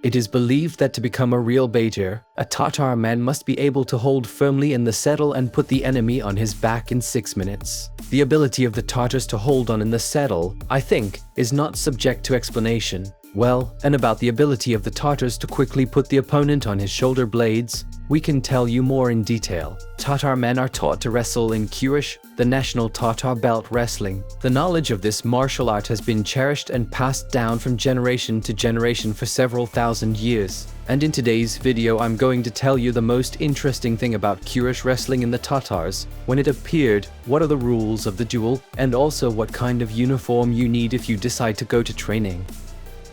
It is believed that to become a real batyr, a Tatar man must be able to hold firmly in the saddle and put the enemy on his back in 6 minutes. The ability of the Tartars to hold on in the saddle, I think, is not subject to explanation. Well, and about the ability of the Tartars to quickly put the opponent on his shoulder blades, we can tell you more in detail. Tatar men are taught to wrestle in Kuresh, the national Tatar belt wrestling. The knowledge of this martial art has been cherished and passed down from generation to generation for several thousand years. And in today's video I'm going to tell you the most interesting thing about Kuresh wrestling in the Tatars, when it appeared, what are the rules of the duel, and also what kind of uniform you need if you decide to go to training.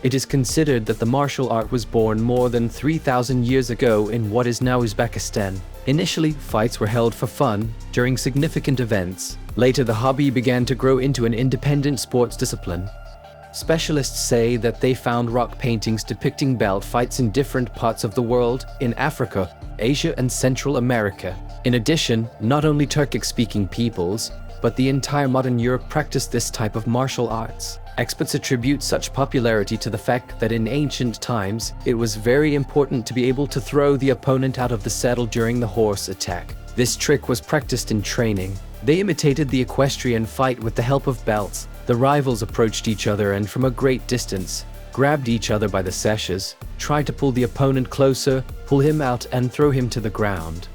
It is considered that the martial art was born more than 3,000 years ago in what is now Uzbekistan. Initially, fights were held for fun during significant events. Later, the hobby began to grow into an independent sports discipline. Specialists say that they found rock paintings depicting belt fights in different parts of the world, in Africa, Asia, and Central America. In addition, not only Turkic-speaking peoples, but the entire modern Europe practiced this type of martial arts. Experts attribute such popularity to the fact that in ancient times, it was very important to be able to throw the opponent out of the saddle during the horse attack. This trick was practiced in training. They imitated the equestrian fight with the help of belts. The rivals approached each other and from a great distance, grabbed each other by the sashes, tried to pull the opponent closer, pull him out and throw him to the ground.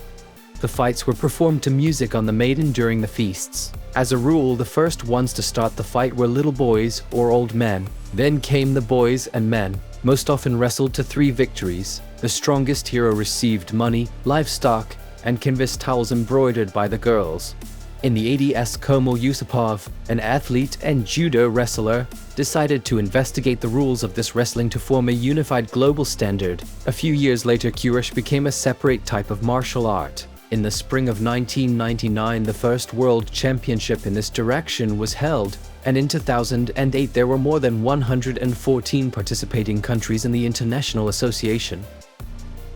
The fights were performed to music on the maiden during the feasts. As a rule, the first ones to start the fight were little boys or old men. Then came the boys and men, most often wrestled to 3 victories. The strongest hero received money, livestock, and canvas towels embroidered by the girls. In the 80s, Komo Yusupov, an athlete and judo wrestler, decided to investigate the rules of this wrestling to form a unified global standard. A few years later, Kuresh became a separate type of martial art. In the spring of 1999, the first World Championship in this direction was held, and in 2008 there were more than 114 participating countries in the International Association.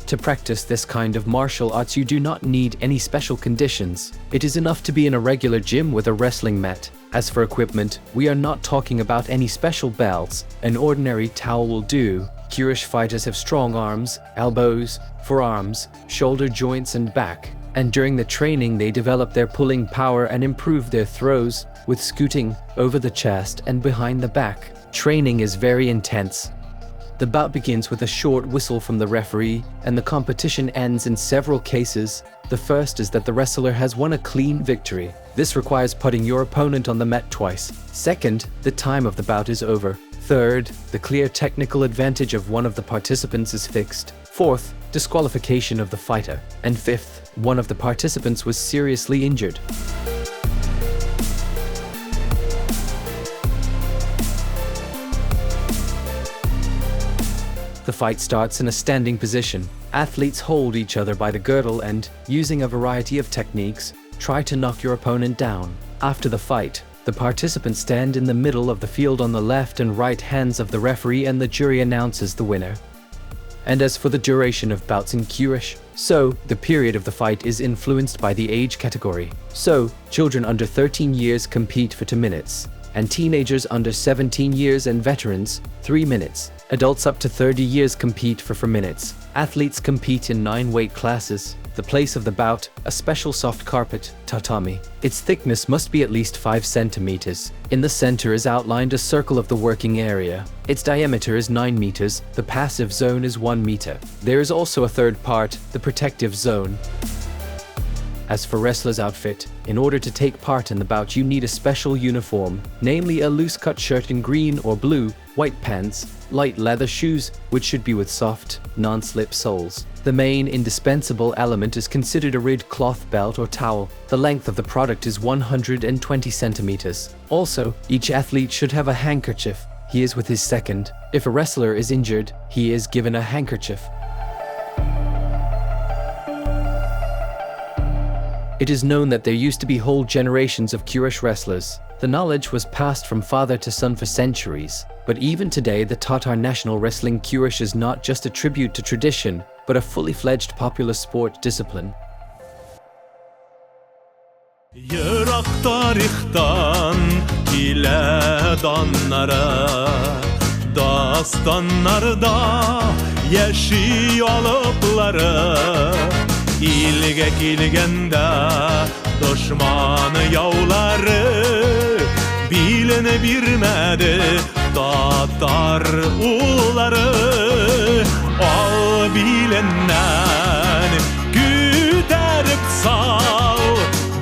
To practice this kind of martial arts, you do not need any special conditions. It is enough to be in a regular gym with a wrestling mat. As for equipment, we are not talking about any special belts. An ordinary towel will do. Kuresh fighters have strong arms, elbows, forearms, shoulder joints and back. And during the training they develop their pulling power and improve their throws with scooting over the chest and behind the back. Training is very intense. The bout begins with a short whistle from the referee, and the competition ends in several cases. The first is that the wrestler has won a clean victory. This requires putting your opponent on the mat twice. Second, the time of the bout is over. Third, the clear technical advantage of one of the participants is fixed. Fourth, disqualification of the fighter. And fifth, one of the participants was seriously injured. The fight starts in a standing position. Athletes hold each other by the girdle and, using a variety of techniques, try to knock your opponent down. After the fight, the participants stand in the middle of the field on the left and right hands of the referee, and the jury announces the winner. And as for the duration of bouts in Kuresh, so the period of the fight is influenced by the age category. So, children under 13 years compete for 2 minutes, and teenagers under 17 years and veterans, 3 minutes. Adults up to 30 years compete for 4 minutes. Athletes compete in 9 weight classes. The place of the bout, a special soft carpet, tatami. Its thickness must be at least 5 centimeters. In the center is outlined a circle of the working area. Its diameter is 9 meters. The passive zone is 1 meter. There is also a third part, the protective zone. As for wrestler's outfit, in order to take part in the bout you need a special uniform, namely a loose-cut shirt in green or blue, white pants, light leather shoes, which should be with soft, non-slip soles. The main indispensable element is considered a red cloth belt or towel. The length of the product is 120 centimeters. Also, each athlete should have a handkerchief. He is with his second. If a wrestler is injured, he is given a handkerchief. It is known that there used to be whole generations of Kuresh wrestlers. The knowledge was passed from father to son for centuries. But even today, the Tatar national wrestling Kuresh is not just a tribute to tradition, but a fully fledged popular sport discipline. Yırak tarihten ile danlara, dastanlarda Yeşi alıpları ilge kilgende düşmanı yavları bilene birmedi Tatar uları al bilenden güderip sal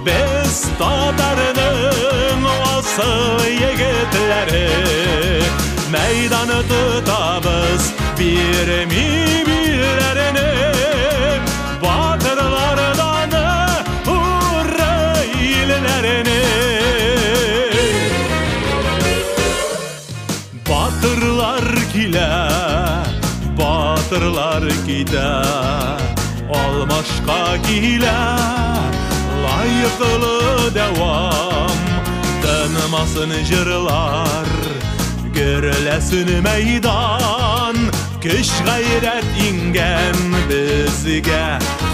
biz Tatar'ın asıl yigitleri meydanı tutabız bir mi birilerini batırlardan hurraylerini batırlar gide almaşka gile layıklı devam tanımasın jırlar görülesin meydan güç gayret ingen bizge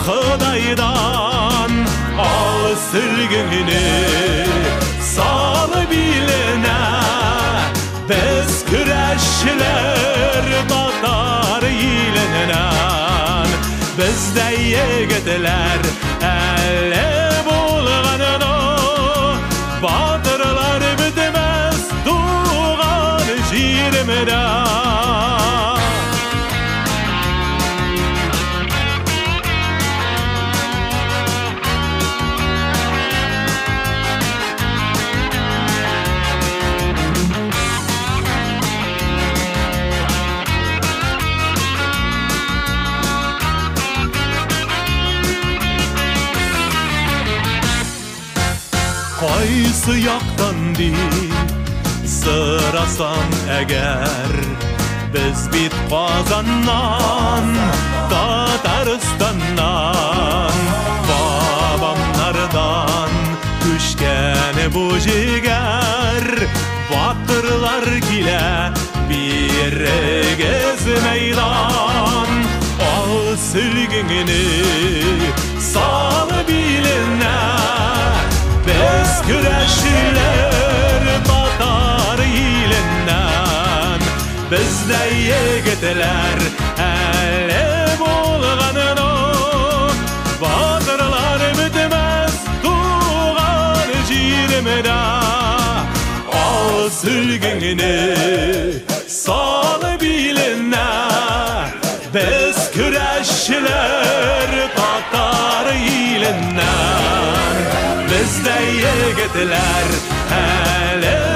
Xudaydan al sürgününü sal biline biz Kureşler Tatar ilenen bizde yigitler elle bulganını batırlar bitmez tuğan jirimde Qaysı yaktan değil sırasan eğer biz bit kazandan Tataristan'dan babamlardan düşkeni bu jiger batırlar gile bir gez meydan al sülgününü sal biline biz Kureşler Tatar ilinden bizde yigitler elle bulganını batırlar bitmez tuğan jirimde al sülgününü sal biline biz Kureşler Tatar ilinden bizde yigitler hele